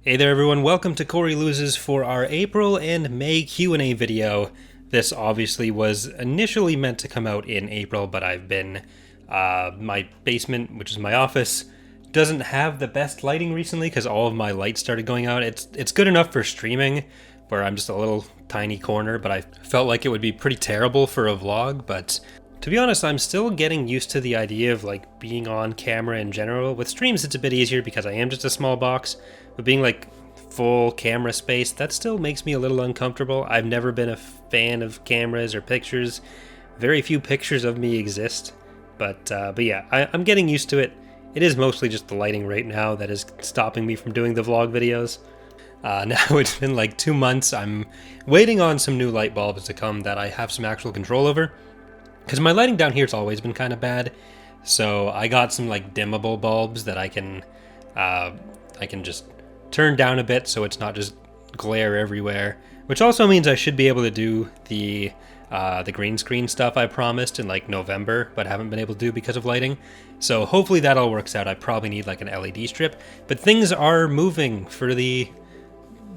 Hey there everyone, welcome to Corey Loses for our April and May Q&A video. This obviously was initially meant to come out in April, but I've been, my basement, which is my office, doesn't have the best lighting recently because all of my lights started going out. It's good enough for streaming, where I'm just a little tiny corner, but I felt like it would be pretty terrible for a vlog, but to be honest, I'm still getting used to the idea of like being on camera in general. With streams, it's a bit easier because I am just a small box, but being like full camera space, that still makes me a little uncomfortable. I've never been a fan of cameras or pictures. Very few pictures of me exist, but yeah, I'm getting used to it. It is mostly just the lighting right now that is stopping me from doing the vlog videos. Now it's been like 2 months. I'm waiting on some new light bulbs to come that I have some actual control over, because my lighting down here has always been kind of bad. So I got some like dimmable bulbs that I can just turn down a bit so it's not just glare everywhere, which also means I should be able to do the green screen stuff I promised in like November but haven't been able to do because of lighting. So hopefully that all works out. I probably need like an LED strip, but things are moving for the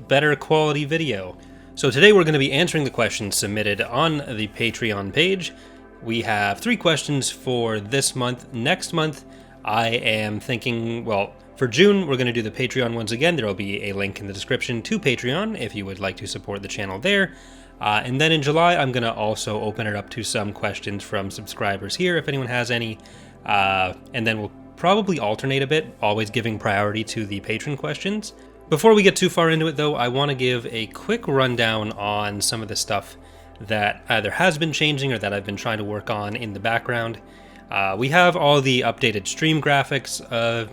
better quality video. So today we're going to be answering the questions submitted on the Patreon page. We have 3 questions for this month. Next month I am thinking, well, for June, we're going to do the Patreon ones again. There will be a link in the description to Patreon if you would like to support the channel there. And then in July, I'm going to also open it up to some questions from subscribers here, if anyone has any. And then we'll probably alternate a bit, always giving priority to the patron questions. Before we get too far into it, though, I want to give a quick rundown on some of the stuff that either has been changing or that I've been trying to work on in the background. We have all the updated stream graphics,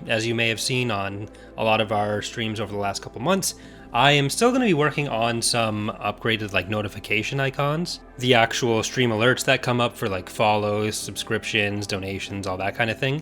as you may have seen on a lot of our streams over the last couple months. I am still going to be working on some upgraded like notification icons, the actual stream alerts that come up for like follows, subscriptions, donations, all that kind of thing,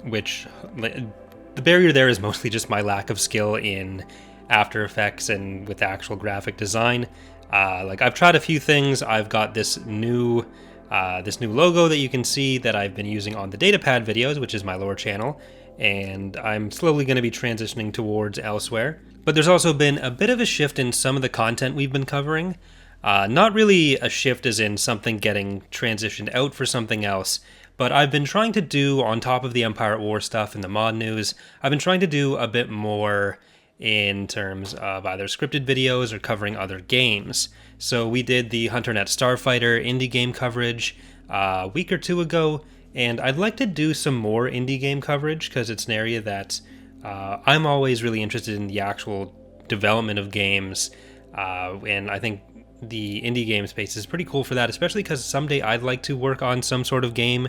which the barrier there is mostly just my lack of skill in After Effects and with actual graphic design. Like I've tried a few things. I've got this new logo that you can see that I've been using on the Datapad videos, which is my lower channel, and I'm slowly going to be transitioning towards elsewhere. But there's also been a bit of a shift in some of the content we've been covering. Not really a shift as in something getting transitioned out for something else, but I've been trying to do, on top of the Empire at War stuff and the mod news, I've been trying to do a bit more in terms of either scripted videos or covering other games. So we did the HunterNet Starfighter indie game coverage a week or 2 ago, and I'd like to do some more indie game coverage because it's an area that I'm always really interested in, the actual development of games, and I think the indie game space is pretty cool for that, especially because someday I'd like to work on some sort of game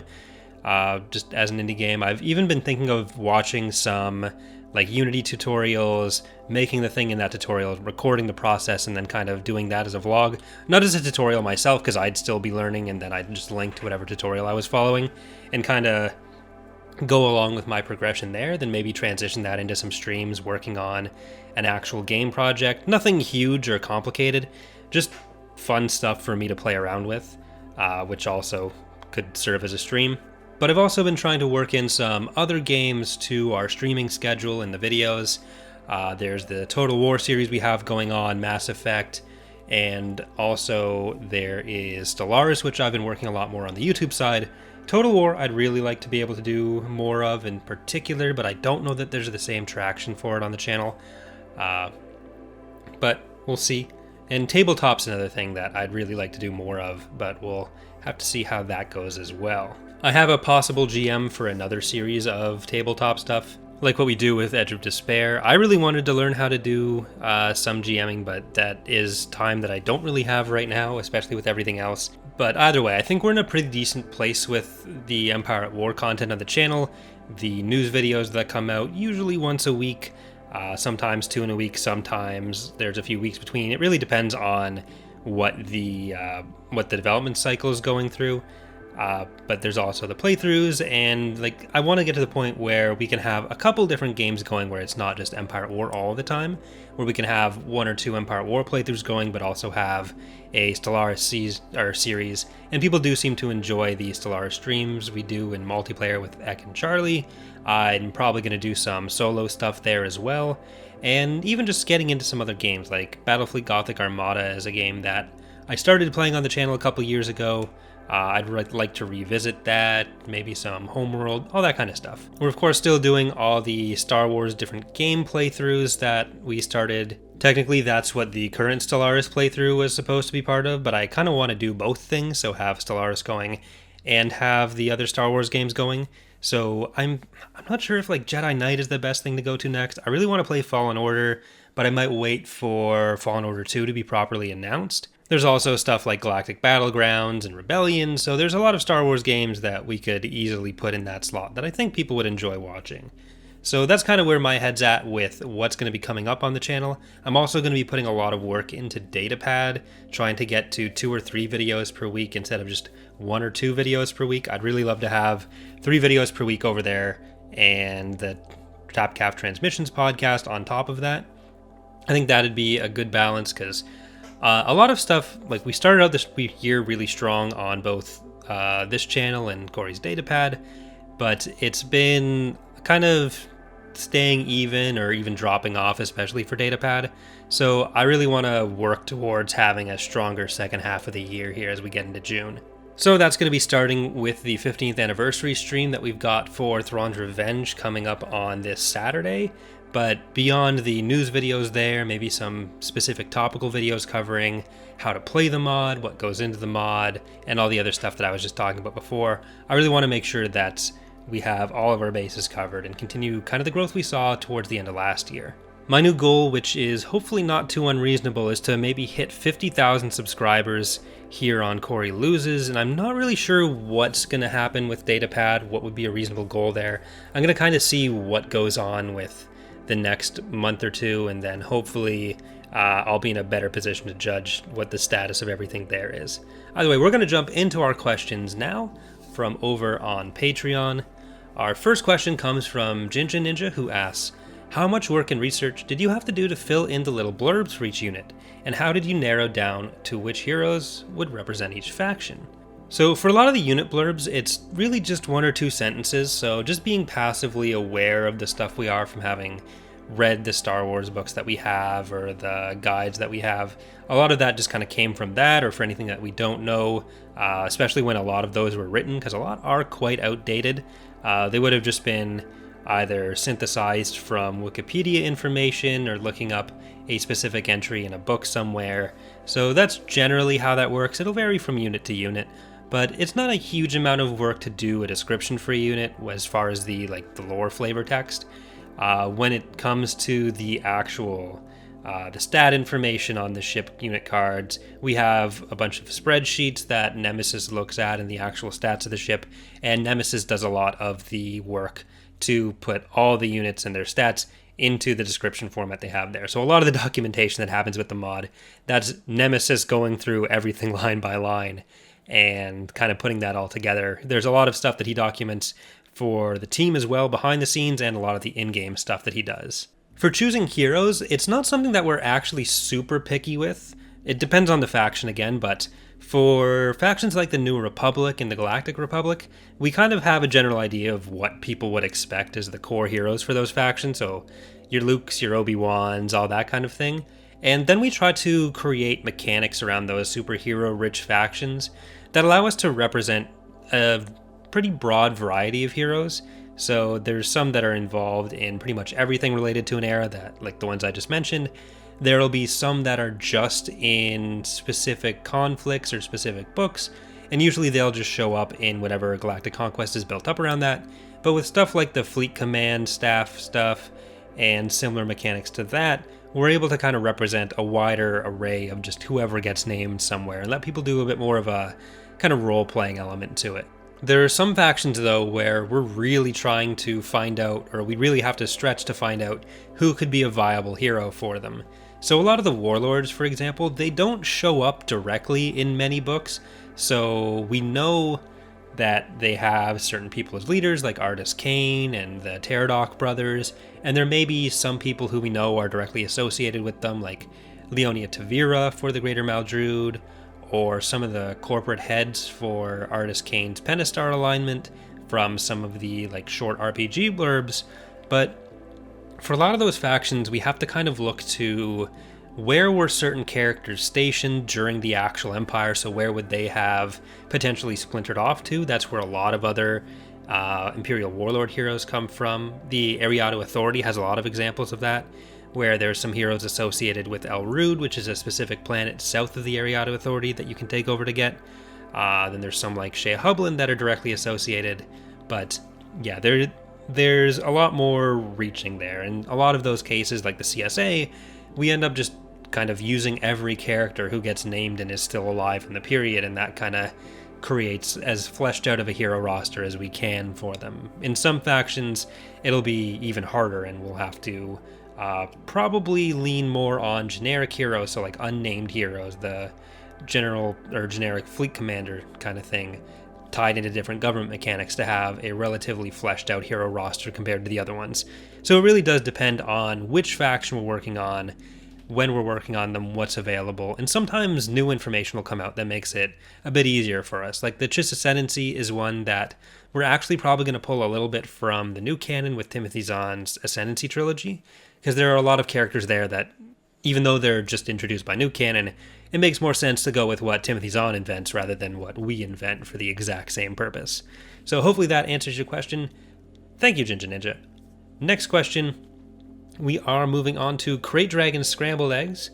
just as an indie game. I've even been thinking of watching some like Unity tutorials, making the thing in that tutorial, recording the process, and then kind of doing that as a vlog. Not as a tutorial myself, because I'd still be learning, and then I'd just link to whatever tutorial I was following, and kind of go along with my progression there, then maybe transition that into some streams working on an actual game project. Nothing huge or complicated, just fun stuff for me to play around with, which also could serve as a stream. But I've also been trying to work in some other games to our streaming schedule in the videos. There's the Total War series we have going on, Mass Effect, and also there is Stellaris, which I've been working a lot more on the YouTube side. Total War I'd really like to be able to do more of in particular, but I don't know that there's the same traction for it on the channel. But we'll see. And Tabletop's another thing that I'd really like to do more of, but we'll have to see how that goes as well. I have a possible GM for another series of tabletop stuff, like what we do with Edge of Despair. I really wanted to learn how to do some GMing, but that is time that I don't really have right now, especially with everything else. But either way, I think we're in a pretty decent place with the Empire at War content on the channel, the news videos that come out usually once a week, sometimes 2 in a week, sometimes there's a few weeks between. It really depends on what the development cycle is going through. But there's also the playthroughs, and like I want to get to the point where we can have a couple different games going where it's not just Empire at War all the time, where we can have 1 or 2 Empire at War playthroughs going, but also have a Stellaris series. And people do seem to enjoy the Stellaris streams we do in multiplayer with Ek and Charlie. I'm probably going to do some solo stuff there as well, and even just getting into some other games like Battlefleet Gothic Armada is a game that I started playing on the channel a couple years ago. I'd like to revisit that, maybe some Homeworld, all that kind of stuff. We're of course still doing all the Star Wars different game playthroughs that we started. Technically that's what the current Stellaris playthrough was supposed to be part of, but I kind of want to do both things, so have Stellaris going and have the other Star Wars games going. So I'm not sure if like Jedi Knight is the best thing to go to next. I really want to play Fallen Order, but I might wait for Fallen Order 2 to be properly announced. There's also stuff like Galactic Battlegrounds and Rebellion, so there's a lot of Star Wars games that we could easily put in that slot that I think people would enjoy watching. So that's kind of where my head's at with what's going to be coming up on the channel. I'm also going to be putting a lot of work into Datapad, trying to get to 2 or 3 videos per week instead of just 1 or 2 videos per week. I'd really love to have 3 videos per week over there, and the TapCaf Transmissions podcast on top of that. I think that'd be a good balance, because a lot of stuff, like we started out this year really strong on both this channel and Corey's Datapad, but it's been kind of staying even or even dropping off, especially for Datapad. So I really want to work towards having a stronger second half of the year here as we get into June. So that's going to be starting with the 15th anniversary stream that we've got for Thrawn's Revenge coming up on this Saturday. But beyond the news videos there, maybe some specific topical videos covering how to play the mod, what goes into the mod, and all the other stuff that I was just talking about before. I really want to make sure that we have all of our bases covered and continue kind of the growth we saw towards the end of last year. My new goal, which is hopefully not too unreasonable, is to maybe hit 50,000 subscribers here on Corey Loses, and I'm not really sure what's going to happen with Datapad, what would be a reasonable goal there. I'm going to kind of see what goes on with the next month or two, and then hopefully I'll be in a better position to judge what the status of everything there is. Either way, we're going to jump into our questions now from over on Patreon. Our first question comes from Jinja Ninja, who asks, how much work and research did you have to do to fill in the little blurbs for each unit, and how did you narrow down to which heroes would represent each faction? So for a lot of the unit blurbs, it's really just 1 or 2 sentences, so just being passively aware of the stuff we are from having read the Star Wars books that we have or the guides that we have. A lot of that just kind of came from that, or for anything that we don't know, especially when a lot of those were written, because a lot are quite outdated. They would have just been either synthesized from Wikipedia information or looking up a specific entry in a book somewhere. So that's generally how that works. It'll vary from unit to unit, but it's not a huge amount of work to do a description for a unit as far as the lore flavor text. When it comes to the actual the stat information on the ship unit cards, we have a bunch of spreadsheets that Nemesis looks at and the actual stats of the ship, and Nemesis does a lot of the work to put all the units and their stats into the description format they have there. So a lot of the documentation that happens with the mod, that's Nemesis going through everything line by line and kind of putting that all together. There's a lot of stuff that he documents for the team as well behind the scenes, and a lot of the in-game stuff that he does. For choosing heroes, it's not something that we're actually super picky with. It depends on the faction again, but for factions like the New Republic and the Galactic Republic, we kind of have a general idea of what people would expect as the core heroes for those factions, so your Lukes, your Obi-Wans, all that kind of thing. And then we try to create mechanics around those superhero-rich factions that allow us to represent a pretty broad variety of heroes. So there's some that are involved in pretty much everything related to an era, that like the ones I just mentioned. There'll be some that are just in specific conflicts or specific books, and usually they'll just show up in whatever Galactic Conquest is built up around that. But with stuff like the Fleet Command staff stuff and similar mechanics to that, we're able to kind of represent a wider array of just whoever gets named somewhere and let people do a bit more of a kind of role-playing element to it. There are some factions, though, where we're really trying to find out, or we really have to stretch to find out who could be a viable hero for them. So a lot of the warlords, for example, they don't show up directly in many books, so we know that they have certain people as leaders, like Artist Kane and the Pterodach brothers, and there may be some people who we know are directly associated with them, like Leonia Tavira for the Greater Maldrude, or some of the corporate heads for Artist Kane's Pentastar alignment from some of the like short RPG blurbs. But for a lot of those factions, we have to kind of look to where were certain characters stationed during the actual Empire, so where would they have potentially splintered off to? That's where a lot of other Imperial Warlord heroes come from. The Ariado Authority has a lot of examples of that, where there's some heroes associated with El Rud, which is a specific planet south of the Ariado Authority that you can take over to get. Then there's some like Shea Hublin that are directly associated, but yeah, there's a lot more reaching there, and a lot of those cases, like the CSA, we end up just kind of using every character who gets named and is still alive in the period, and that kind of creates as fleshed out of a hero roster as we can for them. In some factions, it'll be even harder, and we'll have to probably lean more on generic heroes, so like unnamed heroes, the general or generic fleet commander kind of thing, tied into different government mechanics to have a relatively fleshed out hero roster compared to the other ones. So it really does depend on which faction we're working on, when we're working on them, what's available, and sometimes new information will come out that makes it a bit easier for us. Like the Chiss Ascendancy is one that we're actually probably going to pull a little bit from the new canon with Timothy Zahn's Ascendancy trilogy, because there are a lot of characters there that, even though they're just introduced by new canon, it makes more sense to go with what Timothy Zahn invents rather than what we invent for the exact same purpose. So hopefully that answers your question. Thank you, Ginger Ninja. Next question. We are moving on to Crate Dragon Scrambled Eggs,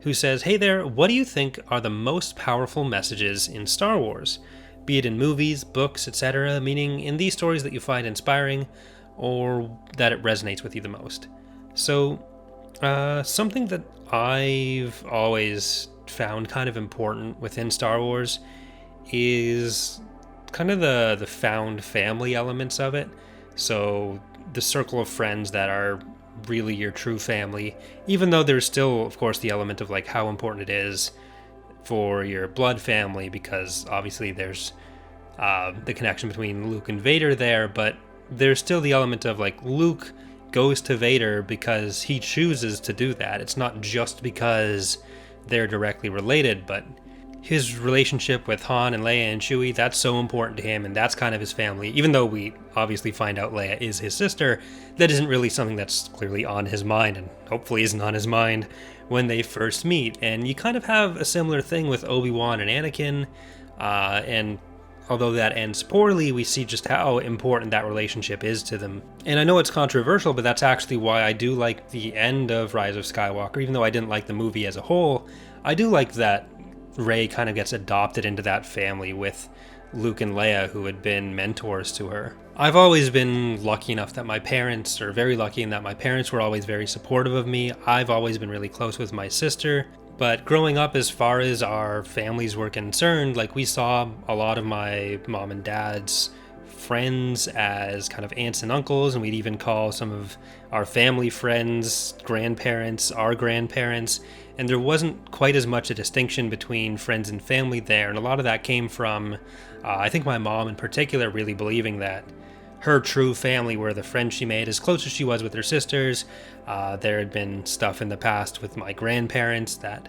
who says, "Hey there, what do you think are the most powerful messages in Star Wars? Be it in movies, books, etc., meaning in these stories that you find inspiring, or that it resonates with you the most?" So, something that I've always found kind of important within Star Wars is kind of the found family elements of it. So, the circle of friends that are really your true family, even though there's still, of course, the element of like how important it is for your blood family, because obviously there's the connection between Luke and Vader there, but there's still the element of like Luke goes to Vader because he chooses to do that. It's not just because they're directly related, but his relationship with Han and Leia and Chewie, that's so important to him, and that's kind of his family. Even though we obviously find out Leia is his sister, that isn't really something that's clearly on his mind, and hopefully isn't on his mind when they first meet. And you kind of have a similar thing with Obi-Wan and Anakin, and although that ends poorly, we see just how important that relationship is to them. And I know it's controversial, but that's actually why I do like the end of Rise of Skywalker. Even though I didn't like the movie as a whole, I do like that Rey kind of gets adopted into that family with Luke and Leia, who had been mentors to her. I've always been lucky enough that my parents, or very lucky in that my parents were always very supportive of me. I've always been really close with my sister. But growing up, as far as our families were concerned, like we saw a lot of my mom and dad's friends as kind of aunts and uncles, and we'd even call some of our family friends grandparents, our grandparents, and there wasn't quite as much a distinction between friends and family there. And a lot of that came from, I think my mom in particular really believing that her true family were the friends she made as close as she was with her sisters. There had been stuff in the past with my grandparents that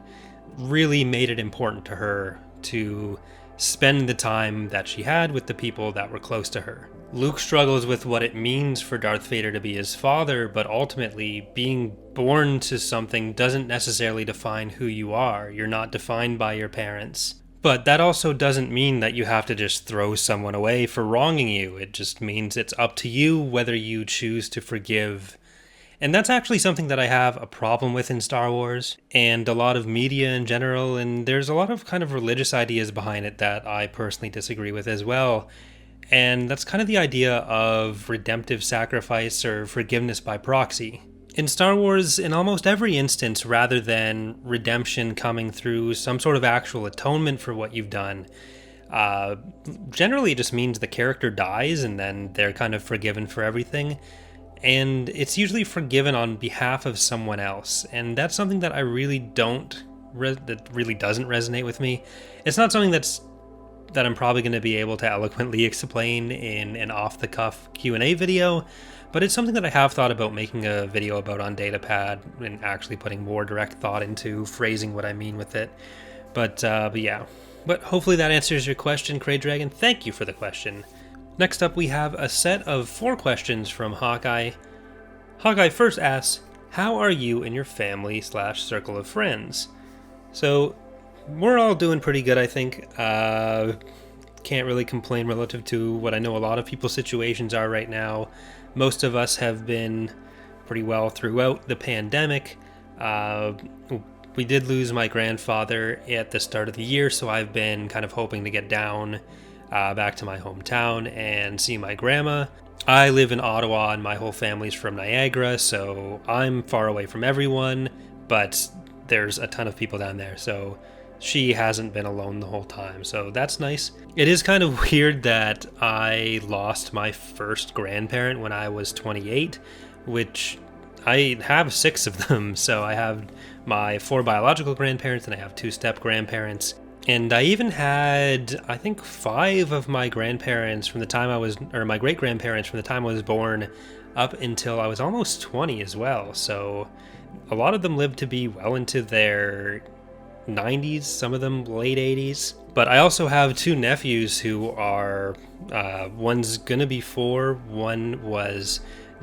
really made it important to her to spend the time that she had with the people that were close to her. Luke struggles with what it means for Darth Vader to be his father, but ultimately being born to something doesn't necessarily define who you are. You're not defined by your parents. But that also doesn't mean that you have to just throw someone away for wronging you. It just means it's up to you whether you choose to forgive. And that's actually something that I have a problem with in Star Wars, and a lot of media in general, and there's a lot of kind of religious ideas behind it that I personally disagree with as well. And that's kind of the idea of redemptive sacrifice or forgiveness by proxy. In Star Wars, in almost every instance, rather than redemption coming through some sort of actual atonement for what you've done, generally it just means the character dies and then they're kind of forgiven for everything. And it's usually forgiven on behalf of someone else. And that's something that I really that really doesn't resonate with me. It's not something that's that I'm probably going to be able to eloquently explain in an off-the-cuff Q&A video, but it's something that I have thought about making a video about on Datapad and actually putting more direct thought into phrasing what I mean with it. But yeah. But hopefully that answers your question, Cray Dragon. Thank you for the question. Next up, we have a set of 4 questions from Hawkeye. Hawkeye first asks, how are you and your family/circle of friends? So, we're all doing pretty good, I think. Can't really complain relative to what I know a lot of people's situations are right now. Most of us have been pretty well throughout the pandemic. We did lose my grandfather at the start of the year, so I've been kind of hoping to get down back to my hometown and see my grandma. I live in Ottawa and my whole family's from Niagara, so I'm far away from everyone, but there's a ton of people down there, so she hasn't been alone the whole time, so that's nice. It is kind of weird that I lost my first grandparent when I was 28, which I have 6 of them, so I have my 4 biological grandparents and I have 2 step grandparents. And I even had, I think, 5 of my grandparents from the time I was, or my great-grandparents from the time I was born up until I was almost 20 as well. So a lot of them lived to be well into their 90s, some of them late 80s. But I also have 2 nephews who are, one's gonna be 4, one was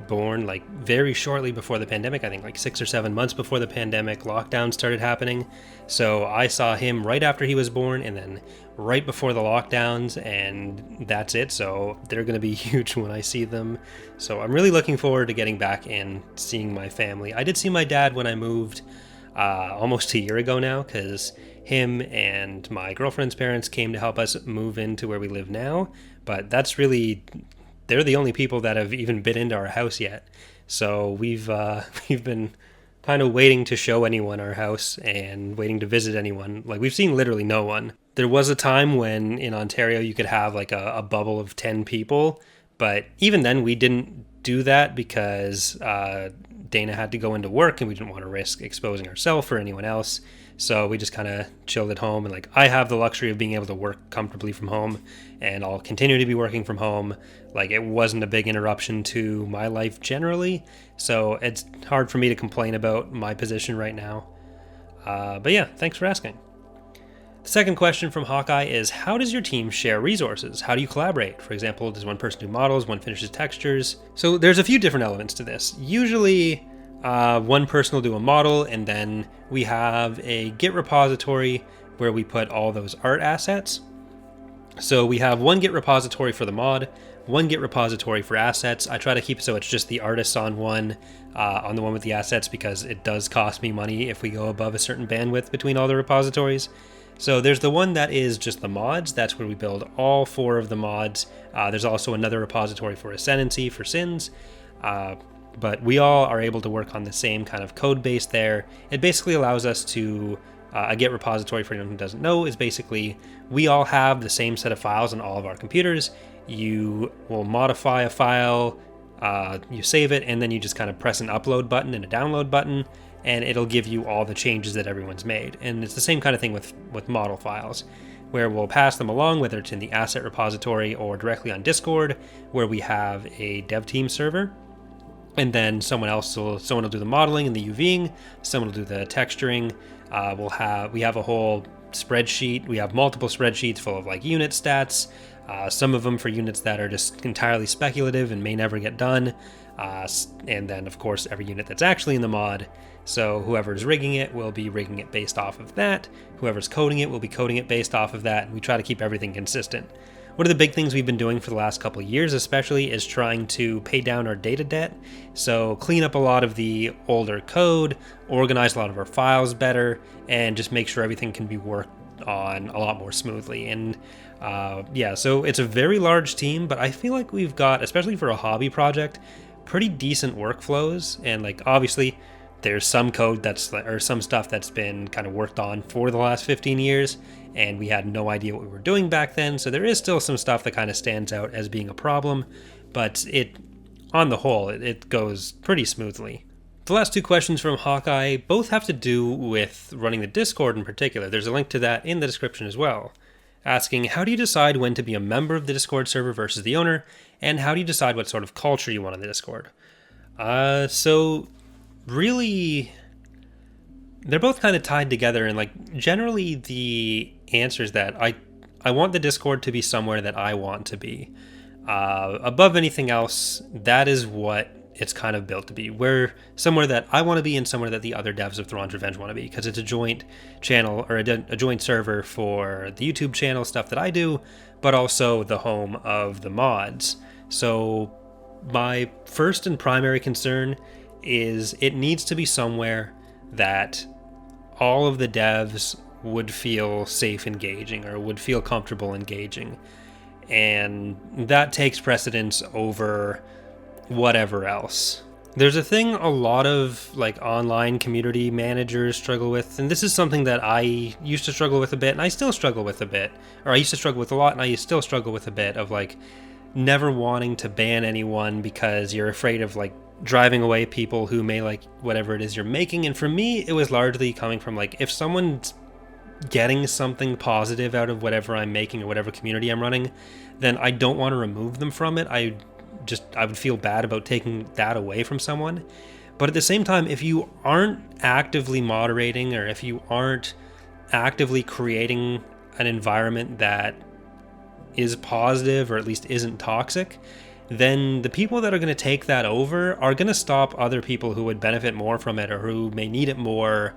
born like very shortly before the pandemic, I think like 6 or 7 months before the pandemic lockdown started happening. So I saw him right after he was born and then right before the lockdowns, and that's it. So they're going to be huge when I see them. So I'm really looking forward to getting back and seeing my family. I did see my dad when I moved almost a year ago now, because him and my girlfriend's parents came to help us move into where we live now. But that's really, they're the only people that have even been into our house yet. So we've been kind of waiting to show anyone our house and waiting to visit anyone. Like, we've seen literally no one. There was a time when in Ontario you could have like a bubble of 10 people, but even then we didn't do that because Dana had to go into work and we didn't want to risk exposing ourselves or anyone else. So we just kind of chilled at home, and like, I have the luxury of being able to work comfortably from home, and I'll continue to be working from home. Like, it wasn't a big interruption to my life generally, so it's hard for me to complain about my position right now. But yeah, thanks for asking. The second question from Hawkeye is, how does your team share resources? How do you collaborate? For example, does one person do models, one finishes textures? So there's a few different elements to this. Usually, one person will do a model, and then we have a Git repository where we put all those art assets. So we have one Git repository for the mod, one Git repository for assets. I try to keep it so it's just the artists on the one with the assets, because it does cost me money if we go above a certain bandwidth between all the repositories. So there's the one that is just the mods. That's where we build all 4 of the mods. There's also another repository for Ascendancy, for sins. But we all are able to work on the same kind of code base there. It basically allows us to, a Git repository, for anyone who doesn't know, is basically we all have the same set of files on all of our computers. You will modify a file, you save it, and then you just kind of press an upload button and a download button, and it'll give you all the changes that everyone's made. And it's the same kind of thing with model files, where we'll pass them along, whether it's in the asset repository or directly on Discord, where we have a dev team server. And then someone will do the modeling and the UVing, someone will do the texturing. We have a whole spreadsheet. We have multiple spreadsheets full of like unit stats, some of them for units that are just entirely speculative and may never get done. And then of course every unit that's actually in the mod. So whoever's rigging it will be rigging it based off of that. Whoever's coding it will be coding it based off of that. And we try to keep everything consistent. One of the big things we've been doing for the last couple of years especially is trying to pay down our data debt. So clean up a lot of the older code, organize a lot of our files better, and just make sure everything can be worked on a lot more smoothly. And yeah, so it's a very large team, but I feel like we've got, especially for a hobby project, pretty decent workflows. And like, obviously there's some code or some stuff that's been kind of worked on for the last 15 years, and we had no idea what we were doing back then. So there is still some stuff that kind of stands out as being a problem, but on the whole, it goes pretty smoothly. The last 2 questions from Hawkeye both have to do with running the Discord in particular. There's a link to that in the description as well. asking, how do you decide when to be a member of the Discord server versus the owner, and how do you decide what sort of culture you want on the Discord? So really, they're both kind of tied together, and like generally the answer is that I want the Discord to be somewhere that I want to be. Above anything else, that is what it's kind of built to be. We're somewhere that I want to be and somewhere that the other devs of Thrawn's Revenge want to be, because it's a joint channel or a joint server for the YouTube channel stuff that I do, but also the home of the mods. So my first and primary concern is it needs to be somewhere that all of the devs would feel safe engaging or would feel comfortable engaging. And that takes precedence over whatever else. There's a thing a lot of like online community managers struggle with, and this is something that I used to struggle with a bit, and I still struggle with a bit, or I used to struggle with a lot, and I still struggle with a bit of like never wanting to ban anyone because you're afraid of like driving away people who may like whatever it is you're making. And for me, it was largely coming from like, if someone's getting something positive out of whatever I'm making or whatever community I'm running, then I don't want to remove them from it. I would feel bad about taking that away from someone. But at the same time, if you aren't actively moderating, or if you aren't actively creating an environment that is positive or at least isn't toxic, then the people that are going to take that over are going to stop other people who would benefit more from it, or who may need it more,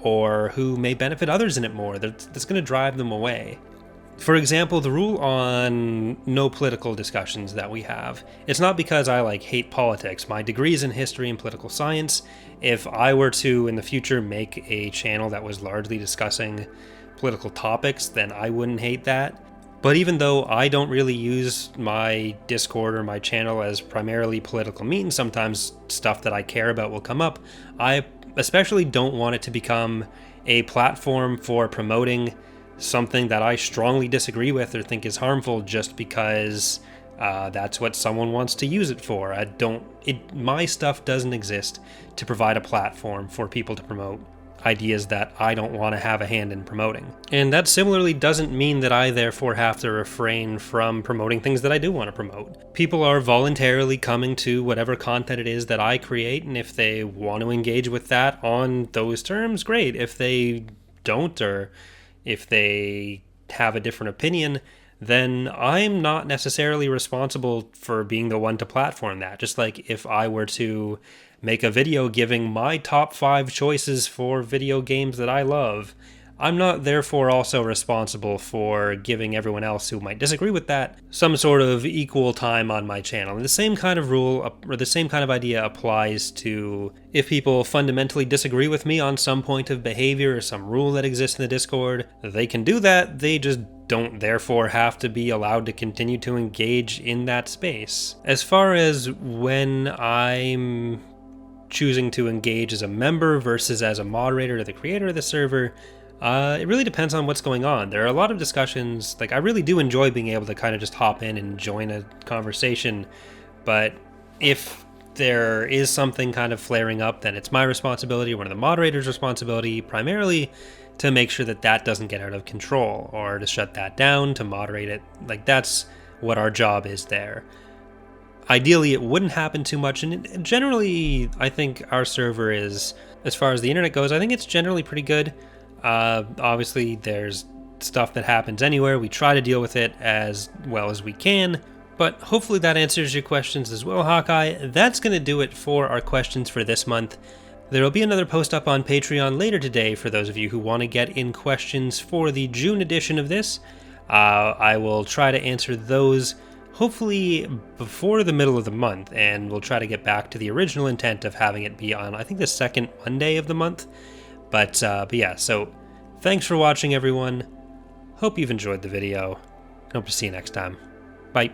or who may benefit others in it more. That's going to drive them away. For example, the rule on no political discussions that we have, it's not because I like hate politics. My degree is in history and political science. If I were to in the future make a channel that was largely discussing political topics, then I wouldn't hate that. But even though I don't really use my Discord or my channel as primarily political means, sometimes stuff that I care about will come up. I especially don't want it to become a platform for promoting something that I strongly disagree with or think is harmful just because that's what someone wants to use it for. My stuff doesn't exist to provide a platform for people to promote ideas that I don't want to have a hand in promoting. And that similarly doesn't mean that I therefore have to refrain from promoting things that I do want to promote. People are voluntarily coming to whatever content it is that I create, and if they want to engage with that on those terms, great. If they don't, or if they have a different opinion, then I'm not necessarily responsible for being the one to platform that. Just like if I were to make a video giving my top 5 choices for video games that I love, I'm not therefore also responsible for giving everyone else who might disagree with that some sort of equal time on my channel. And the same kind of rule, or the same kind of idea, applies to if people fundamentally disagree with me on some point of behavior or some rule that exists in the Discord. They can do that, they just don't therefore have to be allowed to continue to engage in that space. As far as when I'm choosing to engage as a member versus as a moderator or the creator of the server, it really depends on what's going on. There are a lot of discussions, like I really do enjoy being able to kind of just hop in and join a conversation, but if there is something kind of flaring up, then it's my responsibility, one of the moderator's responsibility, primarily to make sure that that doesn't get out of control, or to shut that down, to moderate it. Like, that's what our job is there. Ideally, it wouldn't happen too much, and generally, I think our server is, as far as the internet goes, I think it's generally pretty good. Obviously, there's stuff that happens anywhere. We try to deal with it as well as we can, but hopefully that answers your questions as well, Hawkeye. That's going to do it for our questions for this month. There will be another post up on Patreon later today for those of you who want to get in questions for the June edition of this. I will try to answer those hopefully before the middle of the month, and we'll try to get back to the original intent of having it be on, I think, the second Monday of the month. But yeah, so thanks for watching, everyone. Hope you've enjoyed the video. Hope to see you next time. Bye.